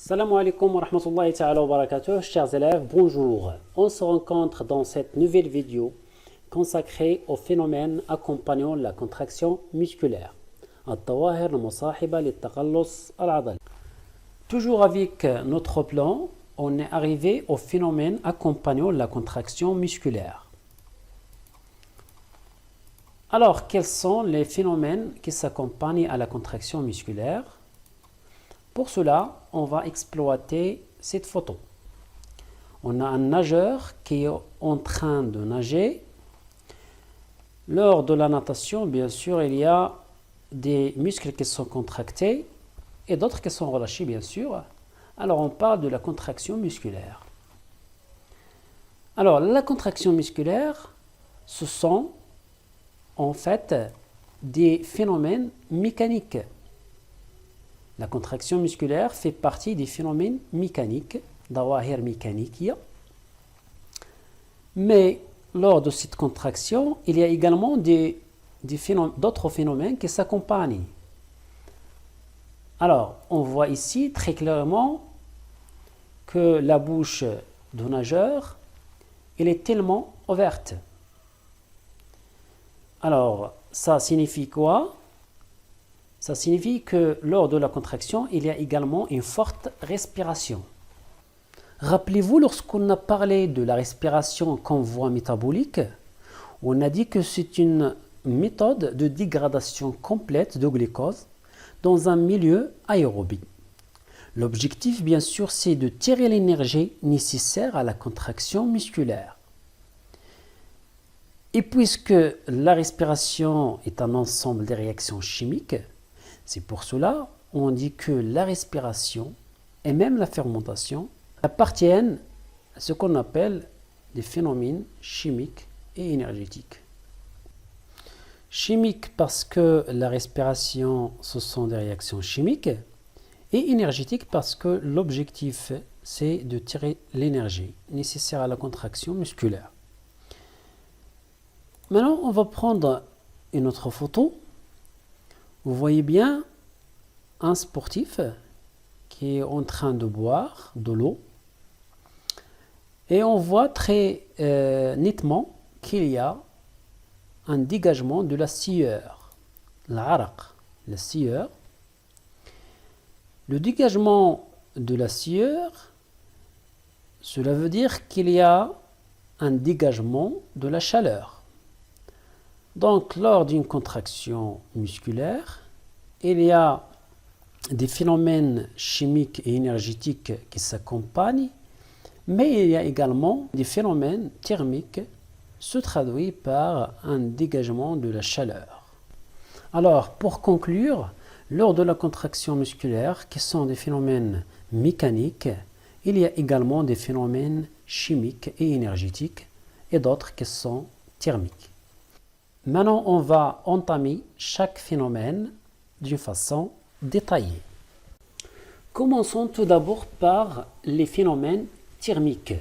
Salam alaikum wa rahmatullahi ta'ala wa barakatuh, chers élèves, bonjour. On se rencontre dans cette nouvelle vidéo consacrée au phénomène accompagnant la contraction musculaire. الظواهر المصاحبة للتقلص العضلي. Toujours avec notre plan, on est arrivé au phénomène accompagnant la contraction musculaire. Alors, quels sont les phénomènes qui s'accompagnent à la contraction musculaire? Pour cela, on va exploiter cette photo. On a un nageur qui est en train de nager. Lors de la natation, bien sûr, il y a des muscles qui sont contractés et d'autres qui sont relâchés, bien sûr. Alors, on parle de la contraction musculaire. Alors, la contraction musculaire, ce sont en fait des phénomènes mécaniques. La contraction musculaire fait partie des phénomènes mécaniques, ظواهر mécaniques. Mais lors de cette contraction, il y a également d'autres phénomènes qui s'accompagnent. Alors, on voit ici très clairement que la bouche du nageur, elle est tellement ouverte. Alors, ça signifie quoi? Ça signifie que lors de la contraction, il y a également une forte respiration. Rappelez-vous, lorsqu'on a parlé de la respiration comme voie métabolique, on a dit que c'est une méthode de dégradation complète de glucose dans un milieu aérobie. L'objectif, bien sûr, c'est de tirer l'énergie nécessaire à la contraction musculaire. Et puisque la respiration est un ensemble de réactions chimiques, c'est pour cela qu'on dit que la respiration et même la fermentation appartiennent à ce qu'on appelle des phénomènes chimiques et énergétiques. Chimiques parce que la respiration, ce sont des réactions chimiques, et énergétiques parce que l'objectif, c'est de tirer l'énergie nécessaire à la contraction musculaire. Maintenant, on va prendre une autre photo. Vous voyez bien un sportif qui est en train de boire de l'eau et on voit très nettement qu'il y a un dégagement de la sueur, la sueur. Le dégagement de la sueur, cela veut dire qu'il y a un dégagement de la chaleur. Donc, lors d'une contraction musculaire, il y a des phénomènes chimiques et énergétiques qui s'accompagnent, mais il y a également des phénomènes thermiques se traduisent par un dégagement de la chaleur. Alors, pour conclure, lors de la contraction musculaire, qui sont des phénomènes mécaniques, il y a également des phénomènes chimiques et énergétiques et d'autres qui sont thermiques. Maintenant, on va entamer chaque phénomène d'une façon détaillée. Commençons tout d'abord par les phénomènes thermiques.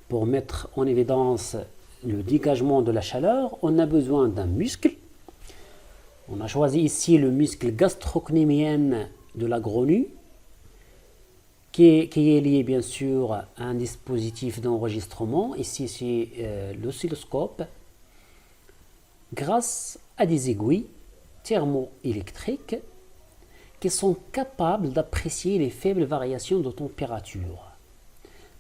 Pour mettre en évidence le dégagement de la chaleur, on a besoin d'un muscle. On a choisi ici le muscle gastrocnémien de la grenouille, qui est lié bien sûr à un dispositif d'enregistrement. Ici, c'est l'oscilloscope. Grâce à des aiguilles thermoélectriques qui sont capables d'apprécier les faibles variations de température.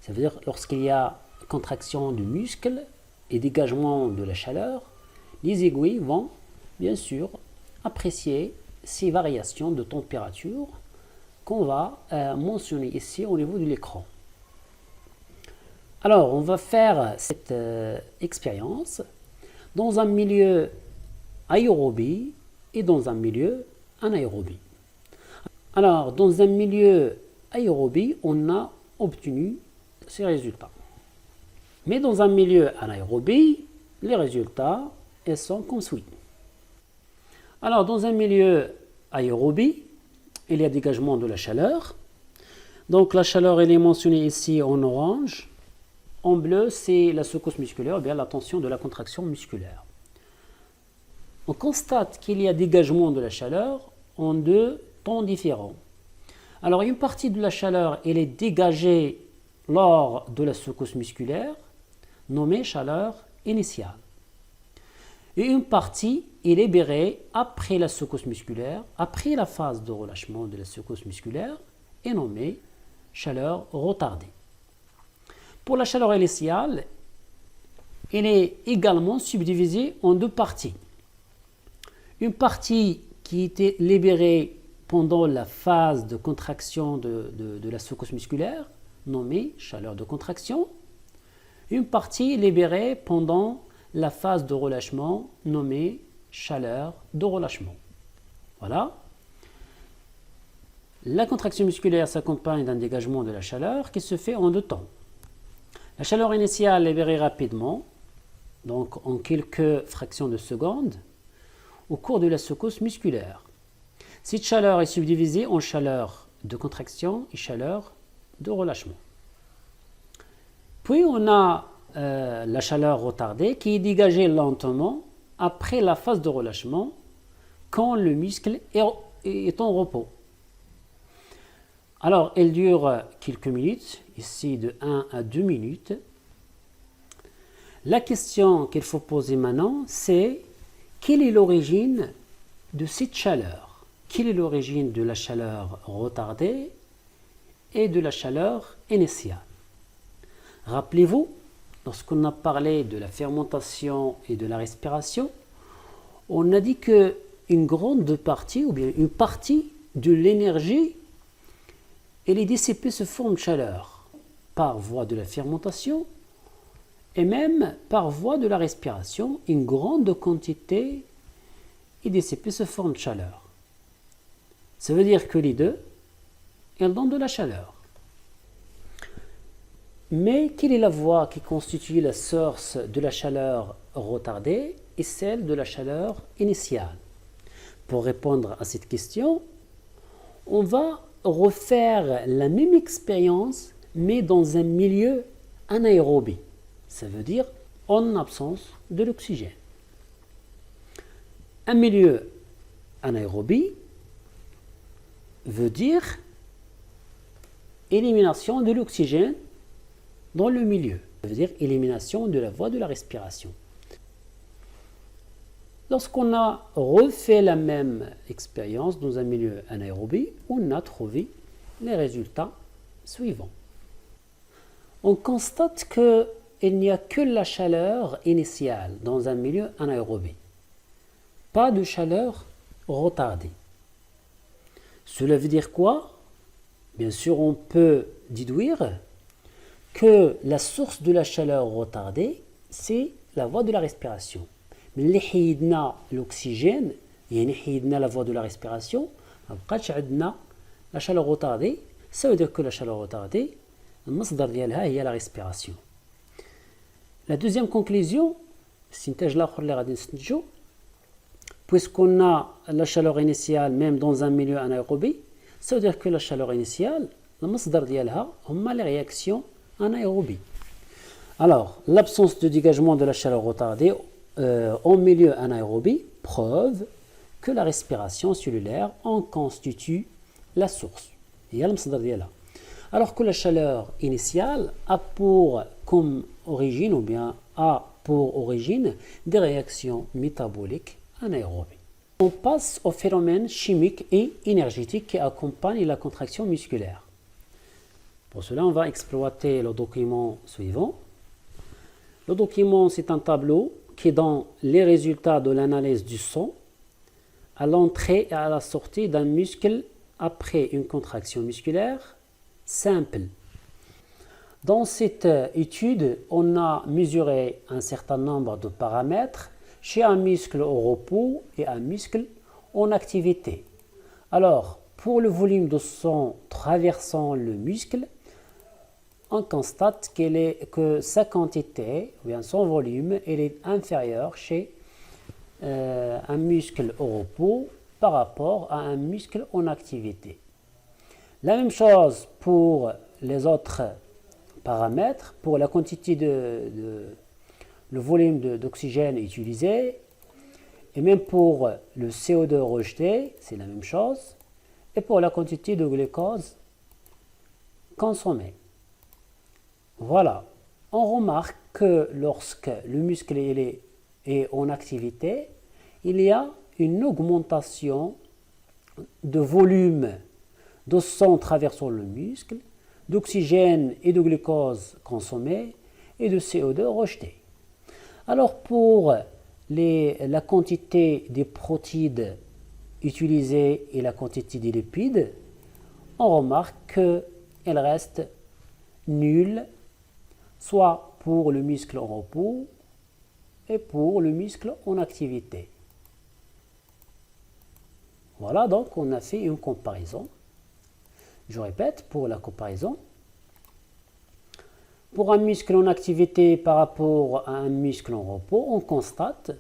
Ça veut dire lorsqu'il y a contraction du muscle et dégagement de la chaleur, les aiguilles vont bien sûr apprécier ces variations de température qu'on va mentionner ici au niveau de l'écran. Alors, on va faire cette expérience dans un milieu aérobie et dans un milieu anaérobie. Alors, dans un milieu aérobie, on a obtenu ces résultats. Mais dans un milieu anaérobie, les résultats sont comme suit. Alors, dans un milieu aérobie, il y a dégagement de la chaleur. Donc, la chaleur, elle est mentionnée ici en orange. En bleu, c'est la secousse musculaire, ou bien la tension de la contraction musculaire. On constate qu'il y a dégagement de la chaleur en deux temps différents. Alors, une partie de la chaleur, elle est dégagée lors de la secousse musculaire, nommée chaleur initiale. Et une partie est libérée après la secousse musculaire, après la phase de relâchement de la secousse musculaire, et nommée chaleur retardée. Pour la chaleur initiale, elle est également subdivisée en deux parties. Une partie qui était libérée pendant la phase de contraction de la secousse musculaire, nommée chaleur de contraction. Une partie libérée pendant la phase de relâchement, nommée chaleur de relâchement. Voilà. La contraction musculaire s'accompagne d'un dégagement de la chaleur qui se fait en deux temps. La chaleur initiale est libérée rapidement, donc en quelques fractions de secondes, au cours de la secousse musculaire. Cette chaleur est subdivisée en chaleur de contraction et chaleur de relâchement. Puis on a la chaleur retardée qui est dégagée lentement après la phase de relâchement quand le muscle est en repos. Alors, elle dure quelques minutes, ici de 1 à 2 minutes. La question qu'il faut poser maintenant, c'est quelle est l'origine de cette chaleur? Quelle est l'origine de la chaleur retardée et de la chaleur initiale? Rappelez-vous, lorsqu'on a parlé de la fermentation et de la respiration, on a dit qu'une grande partie, ou bien une partie de l'énergie, elle est dissipée sous forme de chaleur, par voie de la fermentation et même par voie de la respiration. Une grande quantité est dissipée sous forme de chaleur. Ça veut dire que les deux, elles donnent de la chaleur. Mais quelle est la voie qui constitue la source de la chaleur retardée et celle de la chaleur initiale? Pour répondre à cette question, on va refaire la même expérience, mais dans un milieu anaérobie. Ça veut dire en absence de l'oxygène. Un milieu anaérobie veut dire élimination de l'oxygène dans le milieu. Ça veut dire élimination de la voie de la respiration. Lorsqu'on a refait la même expérience dans un milieu anaérobie, on a trouvé les résultats suivants. On constate qu'il n'y a que la chaleur initiale dans un milieu anaérobie, pas de chaleur retardée. Cela veut dire quoi? Bien sûr, on peut déduire que la source de la chaleur retardée, c'est la voie de la respiration. Mais اللي حيدنا l'oxygène, يعني حيدنا la voie de la respiration, ما بقاتش عندنا la chaleur retardée. Ça veut dire que la chaleur retardée, المصدر ديالها هي la respiration. La deuxième conclusion, السنتاج الآخر اللي غادي نستنتجو, puisqu'on a la chaleur initiale même dans un milieu anaérobie, ça veut dire que la chaleur initiale, المصدر ديالها هما les réactions anaérobies. Alors, l'absence de dégagement de la chaleur retardée en milieu anaérobie preuve que la respiration cellulaire en constitue la source. Alors que la chaleur initiale a pour comme origine ou bien a pour origine des réactions métaboliques anaérobies. On passe aux phénomènes chimiques et énergétiques qui accompagnent la contraction musculaire. Pour cela, on va exploiter le document suivant. Le document, c'est un tableau qui donne les résultats de l'analyse du son à l'entrée et à la sortie d'un muscle après une contraction musculaire simple. Dans cette étude, on a mesuré un certain nombre de paramètres chez un muscle au repos et un muscle en activité. Alors, pour le volume de son traversant le muscle, on constate que sa quantité, ou bien son volume, elle est inférieure chez un muscle au repos par rapport à un muscle en activité. La même chose pour les autres paramètres, pour la quantité le volume d'oxygène utilisé, et même pour le CO2 rejeté, c'est la même chose. et pour la quantité de glucose consommée. Voilà. On remarque que lorsque le muscle est en activité, il y a une augmentation de volume de sang traversant le muscle, d'oxygène et de glucose consommés et de CO2 rejeté. Alors pour la quantité des protéines utilisées et la quantité des lipides, on remarque qu'elle reste nulle, soit pour le muscle en repos et pour le muscle en activité. Voilà, donc on a fait une comparaison. Je répète, pour la comparaison, pour un muscle en activité par rapport à un muscle en repos, on constate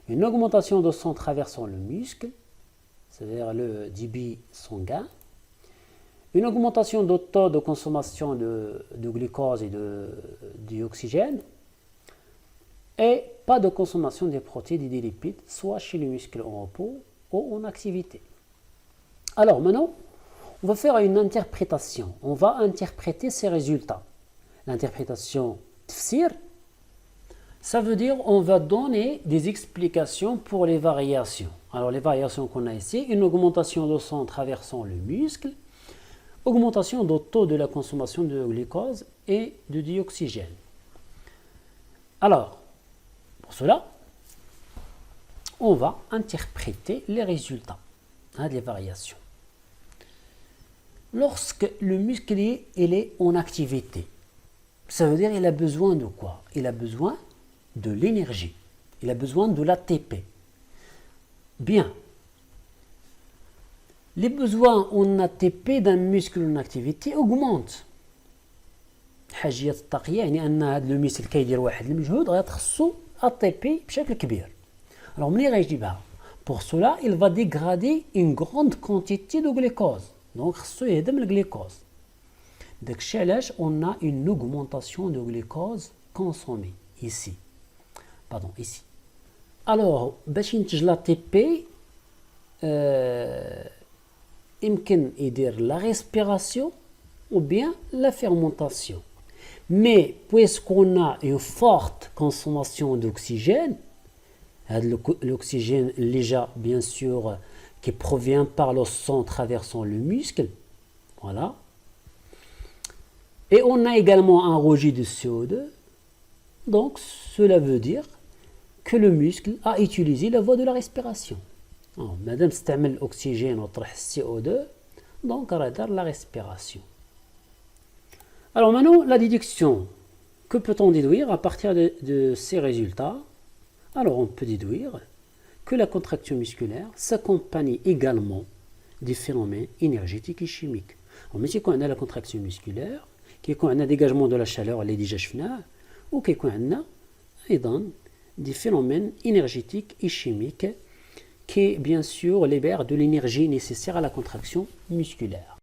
une augmentation de sang traversant le muscle, c'est-à-dire le débit sanguin, une augmentation de taux de consommation de glucose et d'oxygène, et pas de consommation des protéines et des lipides, soit chez le muscle en repos ou en activité. Alors maintenant, on va faire une interprétation. On va interpréter ces résultats. L'interprétation tafsir, ça veut dire on va donner des explications pour les variations. Alors les variations qu'on a ici, une augmentation de sang traversant le muscle, augmentation du taux de la consommation de glucose et de dioxygène. Alors, pour cela, on va interpréter les résultats des variations. Lorsque le muscle est en activité, ça veut dire qu'il a besoin de quoi? Il a besoin de l'énergie. Il a besoin de l'ATP. Bien. Les besoins en ATP d'un muscle en activité augmentent. حاجيات الطاقية يعني أن هذا المثل كيدير واحد المجهود غيتخصو ATP بشكل كبير. Alors ملي غيجيبها pour cela il va dégrader une grande quantité de glucose. Donc خصو يهدم الجلوكوز. داكشي علاش on a une augmentation de glucose consommée ici. Pardon, ici. Alors باش ينتج l'ATP يمكن يدير la respiration ou bien la fermentation. Mais puisqu'on a une forte consommation d'oxygène, l'oxygène déjà bien sûr qui provient par le sang traversant le muscle, voilà. Et on a également un rejet de CO2, donc cela veut dire que le muscle a utilisé la voie de la respiration. Madame استعمل l'oxygène وطرح CO2, donc on va la respiration. Alors maintenant, la déduction. Que peut-on déduire à partir de ces résultats? Alors on peut déduire que la contraction musculaire s'accompagne également des phénomènes énergétiques et chimiques. Alors, mais quand on a la contraction musculaire, quand on a dégagement de la chaleur, les déjà شفناه, ou quand on a أيضا des phénomènes énergétiques et chimiques qui bien sûr libèrent de l'énergie nécessaire à la contraction musculaire.